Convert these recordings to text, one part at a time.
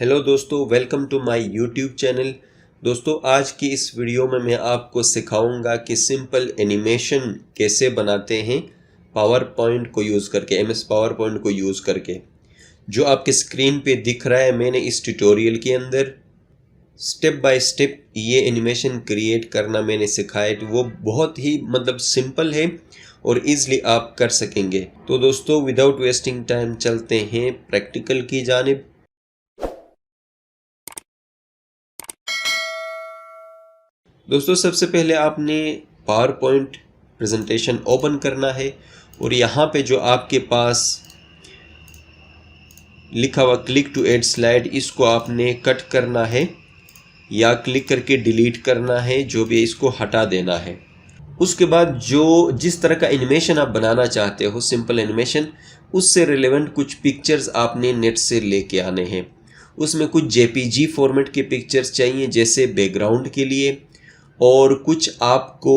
Hello दोस्तों, welcome to my YouTube channel. दोस्तों, आज की इस वीडियो में मैं आपको सिखाऊंगा कि सिंपल एनिमेशन कैसे बनाते हैं पावर पॉइंट को यूज़ करके, एमएस पावर पॉइंट को यूज़ करके। जो आपके स्क्रीन पे दिख रहा है, मैंने इस ट्यूटोरियल के अंदर स्टेप बाय स्टेप ये एनिमेशन क्रिएट करना मैंने सिखाया। तो वो बहुत ही सिंपल है और ईज़िली आप कर सकेंगे। तो दोस्तों, विदाउट वेस्टिंग टाइम चलते हैं प्रैक्टिकल की जानिब। दोस्तों, सबसे पहले आपने पावर पॉइंट प्रेजेंटेशन ओपन करना है और यहाँ पे जो आपके पास लिखा हुआ क्लिक टू ऐड स्लाइड, इसको आपने कट करना है या क्लिक करके डिलीट करना है, जो भी इसको हटा देना है। उसके बाद जिस तरह का एनिमेशन आप बनाना चाहते हो, सिंपल एनिमेशन, उससे रिलेवेंट कुछ पिक्चर्स आपने नेट से लेके आने हैं। उसमें कुछ जेपीजी फॉर्मेट के पिक्चर्स चाहिए जैसे बैकग्राउंड के लिए, और कुछ आपको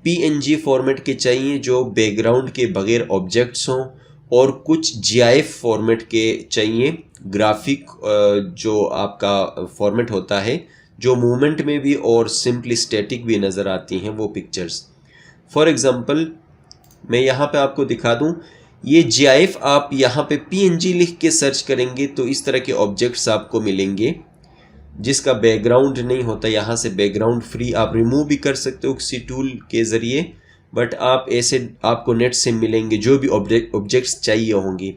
पीएनजी फॉर्मेट के चाहिए जो बैकग्राउंड के बगैर ऑब्जेक्ट्स हों, और कुछ जीआईएफ फॉर्मेट के चाहिए, ग्राफिक जो आपका फॉर्मेट होता है जो मूवमेंट में भी और सिंपली स्टैटिक भी नज़र आती हैं वो पिक्चर्स। फॉर एग्ज़ाम्पल मैं यहाँ पे आपको दिखा दूँ, ये जीआईएफ आप यहाँ पे पीएनजी लिख के सर्च करेंगे तो इस तरह के ऑब्जेक्ट्स आपको मिलेंगे जिसका बैकग्राउंड नहीं होता। यहाँ से बैकग्राउंड फ्री आप रिमूव भी कर सकते हो किसी टूल के ज़रिए, बट आप ऐसे आपको नेट से मिलेंगे जो भी ऑब्जेक्ट्स चाहिए होंगी।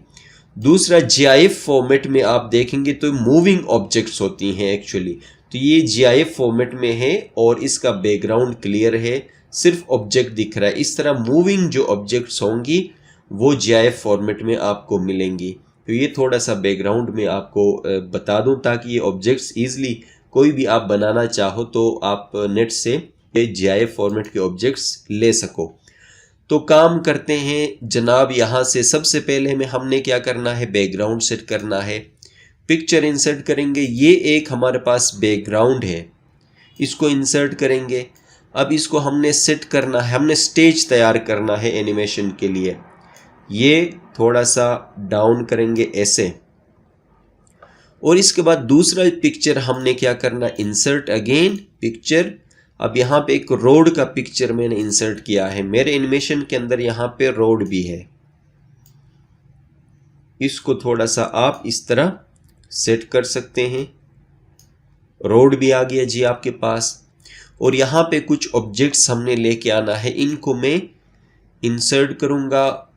दूसरा, जीआईएफ फॉर्मेट में आप देखेंगे तो मूविंग ऑब्जेक्ट्स होती हैं एक्चुअली, तो ये जीआईएफ फॉर्मेट में है और इसका बैकग्राउंड क्लियर है, सिर्फ ऑब्जेक्ट दिख रहा है। इस तरह मूविंग जो ऑब्जेक्ट्स होंगी वो जीआईएफ फॉर्मेट में आपको मिलेंगी। तो ये थोड़ा सा बैकग्राउंड में आपको बता दूं ताकि ये ऑब्जेक्ट्स ईजिली कोई भी आप बनाना चाहो तो आप नेट से जीआईएफ फॉर्मेट के ऑब्जेक्ट्स ले सको। तो काम करते हैं जनाब। यहाँ से सबसे पहले में हमने क्या करना है, बैकग्राउंड सेट करना है, पिक्चर इंसर्ट करेंगे। ये एक हमारे पास बैकग्राउंड है, इसको इंसर्ट करेंगे। अब इसको हमने सेट करना है, हमने स्टेज तैयार करना है एनिमेशन के लिए। ये थोड़ा सा डाउन करेंगे ऐसे, और इसके बाद दूसरा पिक्चर हमने क्या करना, इंसर्ट अगेन पिक्चर। अब यहाँ पे एक रोड का पिक्चर मैंने इंसर्ट किया है, मेरे एनिमेशन के अंदर यहाँ पे रोड भी है। इसको थोड़ा सा आप इस तरह सेट कर सकते हैं, रोड भी आ गया जी आपके पास। और यहाँ पे कुछ ऑब्जेक्ट्स हमने लेके आना है, इनको मैं इंसर्ट करूँगा।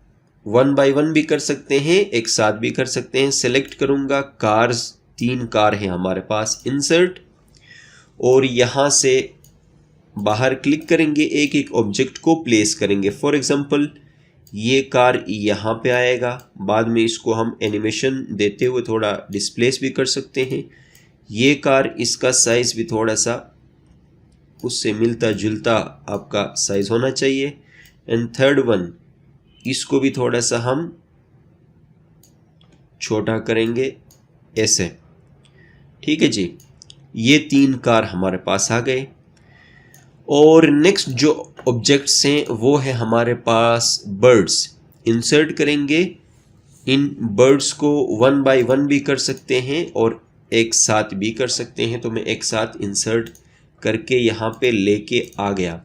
1 बाय 1 भी कर सकते हैं, एक साथ भी कर सकते हैं। सेलेक्ट करूँगा कार्स, 3 कार हैं हमारे पास, इंसर्ट, और यहाँ से बाहर क्लिक करेंगे, एक एक ऑब्जेक्ट को प्लेस करेंगे। फॉर एग्जांपल ये कार यहाँ पे आएगा, बाद में इसको हम एनिमेशन देते हुए थोड़ा डिस्प्लेस भी कर सकते हैं। ये कार, इसका साइज़ भी थोड़ा सा उससे मिलता जुलता आपका साइज़ होना चाहिए। एंड थर्ड वन, इसको भी थोड़ा सा हम छोटा करेंगे ऐसे, ठीक है जी। ये 3 कार हमारे पास आ गए। और नेक्स्ट जो ऑब्जेक्ट्स हैं वो है हमारे पास बर्ड्स। इंसर्ट करेंगे, इन बर्ड्स को 1 बाय 1 भी कर सकते हैं और एक साथ भी कर सकते हैं। तो मैं एक साथ इंसर्ट करके यहाँ पे लेके आ गया।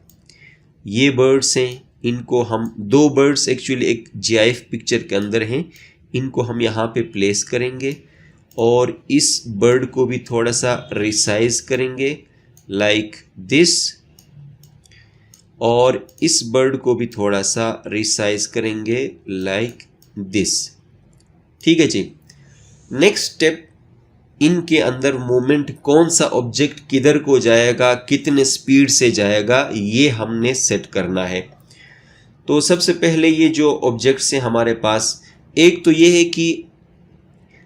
ये बर्ड्स हैं, इनको हम 2 बर्ड्स एक्चुअली एक जीआईएफ पिक्चर के अंदर हैं, इनको हम यहाँ पे प्लेस करेंगे और इस बर्ड को भी थोड़ा सा रिसाइज करेंगे लाइक दिस, और इस बर्ड को भी थोड़ा सा रिसाइज करेंगे लाइक दिस, ठीक है जी। नेक्स्ट स्टेप, इनके अंदर मूवमेंट, कौन सा ऑब्जेक्ट किधर को जाएगा, कितने स्पीड से जाएगा, ये हमने सेट करना है। तो सबसे पहले ये जो ऑब्जेक्ट्स हैं हमारे पास, एक तो ये है कि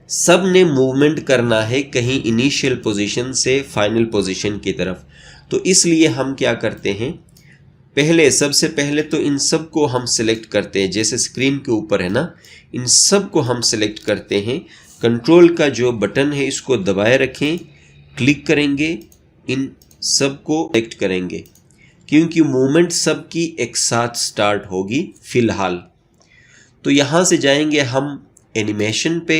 सब ने मूवमेंट करना है कहीं इनिशियल पोजीशन से फाइनल पोजीशन की तरफ। तो इसलिए हम क्या करते हैं, सबसे पहले तो इन सब को हम सिलेक्ट करते हैं, जैसे स्क्रीन के ऊपर है ना, इन सब को हम सिलेक्ट करते हैं। कंट्रोल का जो बटन है इसको दबाए रखें, क्लिक करेंगे, इन सब को सिलेक्ट करेंगे क्योंकि मूवमेंट सबकी एक साथ स्टार्ट होगी फिलहाल। तो यहाँ से जाएंगे हम एनिमेशन पे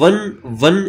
1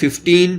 15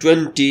20،